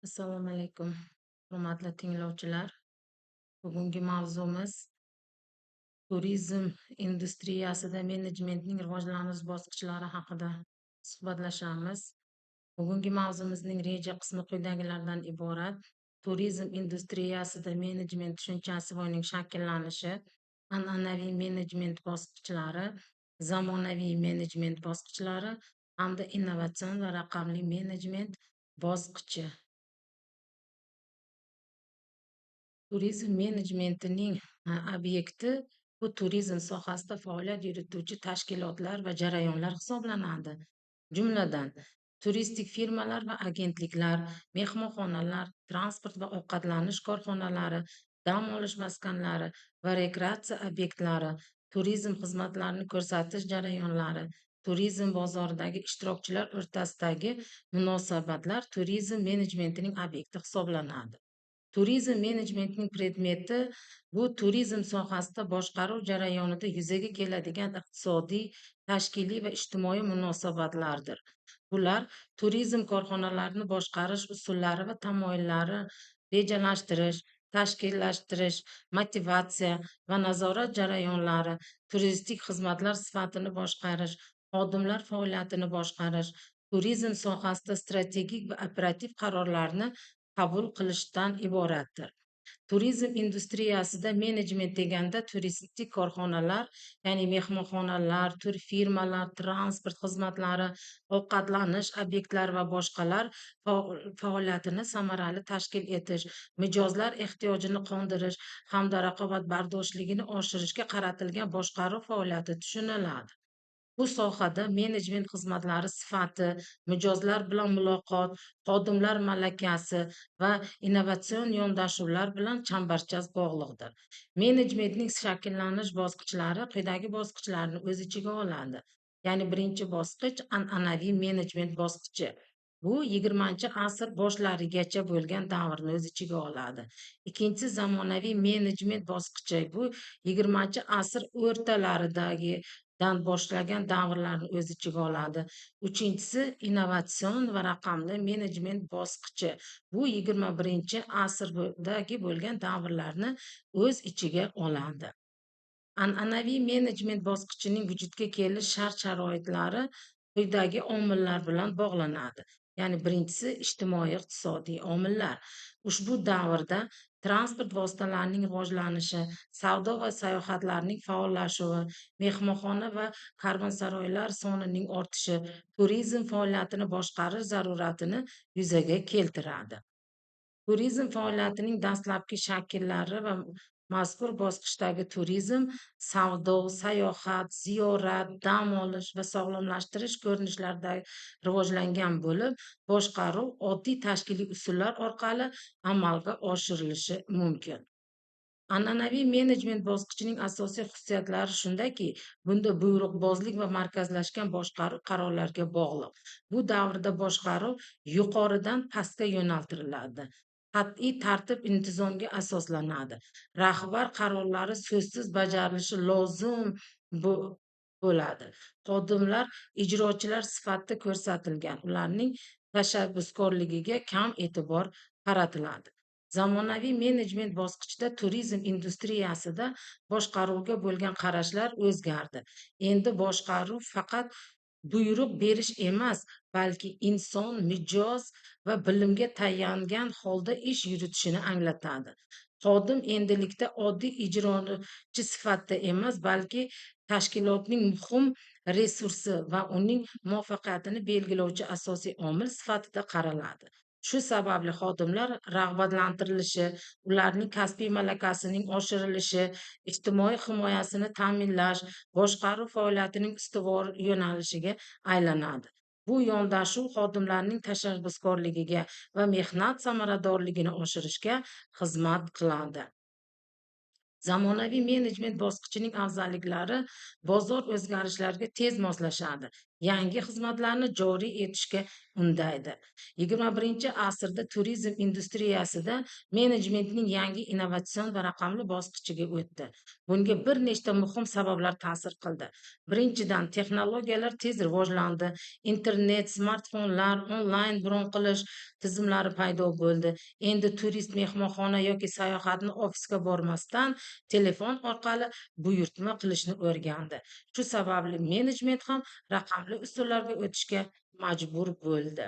Assalomu alaykum, hurmatli tinglovchilar. Bugungi mavzumiz turizm industriyasida menejmentning rivojlanish bosqichlari haqida suhbatlashamiz. Bugungi mavzumizning reja qismi quyidagilardan iborat. Turizm industriyasida menejment tushunchasi va uning shakllanishi, an'anaviy menejment bosqichlari, zamonaviy menejment bosqichlari hamda innovatsion va raqamli menejment bosqichi. Turizm menejmentining obyekti bu turizm sohasida faoliyat yurituvchi tashkilotlar va jarayonlar hisoblanadi. Jumladan, turistik firmalar va agentliklar, mehmonxonalar, transport va ovqatlanish korxonalari, dam olish maskanlari va rekreatsiya obyektlari, turizm xizmatlarini ko'rsatish jarayonlari, turizm bozoridagi ishtirokchilar o'rtasidagi munosabatlar turizm menejmentining obyekti hisoblanadi. Turizm menejmentining predmeti bu turizm sohasida boshqaruv jarayonida yuzaga keladigan iqtisodiy, tashkiliy va ijtimoiy munosabatlardir. Bular turizm korxonalarini boshqarish usullari va tamoyillari, rejalashtirish, tashkillashtirish, motivatsiya va nazorat jarayonlari, turistik xizmatlar sifatini boshqarish, xodimlar faoliyatini boshqarish, turizm sohasida strategik va operativ qarorlarni qabul qilishdan iboratdir. Turizm industriyasida menejment deganda turistik korxonalar, ya'ni mehmonxonalar, turfirmalar, transport xizmatlari, ovqatlanish obyektlari va boshqalar faoliyatini samarali tashkil etish, mijozlar ehtiyojini qondirish hamda raqobatbardoshligini oshirishga qaratilgan boshqaruv faoliyati tushuniladi. Bu sohada menejment xizmatlari sifati, mijozlar bilan muloqot, xodimlar malakasi va innovatsion yondashuvlar bilan chambarchas bog'liqdir. Menejmentning shakllanish bosqichlari quyidagi bosqichlarni o'z ichiga oladi. Ya'ni birinchi bosqich an'anaviy menejment bosqichi. Bu 20-asr boshlarigacha bo'lgan davrni o'z ichiga oladi. Ikkinchisi zamonaviy menejment bosqichi. Bu 20-asr o'rtalaridagi dan boshlagan davrlarni o'z ichiga oladi. Uchinchisi innovatsion va raqamli menejment bosqichi. Bu 21-asrdagi bo'lgan davrlarni o'z ichiga oladi. An'anaviy menejment bosqichining vujudga kelish shart-sharoitlari quyidagi omillar bilan bog'lanadi. Ya'ni birinchisi ijtimoiy-iqtisodiy omillar. Ushbu davrda transport vositalarining rivojlanishi, savdo va sayohatlarning faollashuvi, mehmonxona va karvonsaroylar sonining ortishi turizm faoliyatini boshqarish zaruratini yuzaga keltiradi. Turizm faoliyatining dastlabki shakllari va mazkur bosqichdagi turizm savdo, sayohat, ziyorat, dam olish va sog'lomlashtirish ko'rinishlarida rivojlangan bo'lib, boshqaruv oddiy tashkiliy usullar orqali amalga oshirilishi mumkin. An'anaviy menejment bosqichining asosiy xususiyatlari shundaki, bunda buyruqbozlik va markazlashgan boshqaruv qarorlarga bog'liq. Bu davrda boshqaruv yuqoridan pastga yo'naltiriladi. Qat'iy tartib-intizomga asoslanadi. Rahbar qarorlari so'zsiz bajarilishi lozim bo'ladi. Xodimlar ijrochilar sifatida ko'rsatilgan, ularning tashabbuskorligiga kam e'tibor qaratiladi. Zamonaviy menejment bosqichida turizm industriyasida boshqaruvga bo'lgan qarashlar o'zgardi. Endi boshqaruv faqat buyruq berish emas, balki inson, mijoz va bilimga tayangan holda ish yuritishini anglatadi. Xodim endilikda oddiy ijrochi sifatida emas, balki tashkilotning muhim resursi va uning muvaffaqiyatini belgilovchi asosiy omil sifatida qaraladi. Shu sababli xodimlar rag'batlantirilishi, ularning kasbiy malakasining oshirilishi, ijtimoiy himoyasini ta'minlash, boshqaruv faoliyatining ustuvor yo'nalishiga aylanadi. Bu yondashuv xodimlarning tashabbuskorligiga va mehnat samaradorligini oshirishga xizmat qiladi. Zamonaviy menejment bosqichining afzalliklari bozor o'zgarishlariga tez moslashadi. yangi xizmatlarni joriy etishga undaydi. 21-asrda turizm industriyasida menejmentning yangi innovatsion va raqamli bosqichiga o'tdi. Bunga bir nechta muhim sabablar ta'sir qildi. Birinchidan, texnologiyalar tez rivojlandi. Internet, smartfonlar, onlayn bron qilish tizimlari paydo bo'ldi. Endi turist mehmonxona yoki sayohatni ofisga bormasdan telefon orqali buyurtma qilishni o'rgandi. Shu sababli menejment ham raqamli usullarga o'tishga majbur bo'ldi.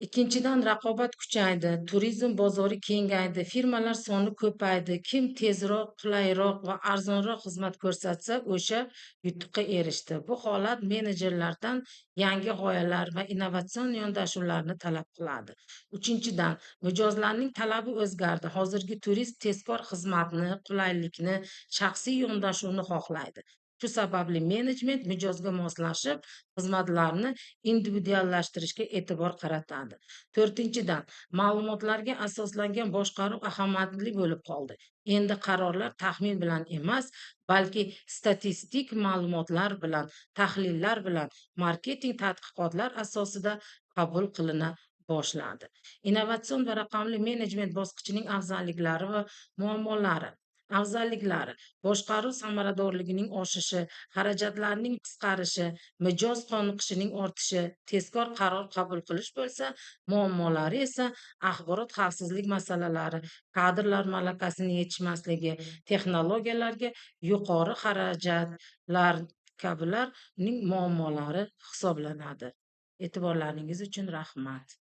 Ikkinchidan, raqobat kuchaydi, turizm bozori kengaydi, firmalar soni ko'paydi. Kim tezroq, qulayroq va arzonroq xizmat ko'rsatsa, o'sha yutuqqa erishdi. Bu holat menejerlardan yangi g'oyalar va innovatsion yondashuvlarni talab qiladi. Uchinchidan, mijozlarning talabi o'zgardi. Hozirgi turist tezkor xizmatni, qulaylikni, shaxsiy yondashuvni xohlaydi. Shu sababli menejment mijozga moslashib, xizmatlarni individuallashtirishga e'tibor qaratadi. To'rtinchidan, ma'lumotlarga asoslangan boshqaruv ahamiyatli bo'lib qoldi. Endi qarorlar taxmin bilan emas, balki statistik ma'lumotlar bilan, tahlillar bilan, marketing tadqiqotlar asosida qabul qilina boshladi. Innovatsion va raqamli menejment bosqichining afzalliklari va muammolari. Afzalliklari: boshqaruv samaradorligining oshishi, xarajatlarning qisqarishi, mijoz qoniqishining ortishi, tezkor qaror qabul qilish bo'lsa, muammolari esa axborot xavfsizlik masalalari, kadrlar malakasini yetishmasligi, texnologiyalarga yuqori xarajatlar kabilarning muammolari hisoblanadi. E'tiborlaringiz uchun rahmat.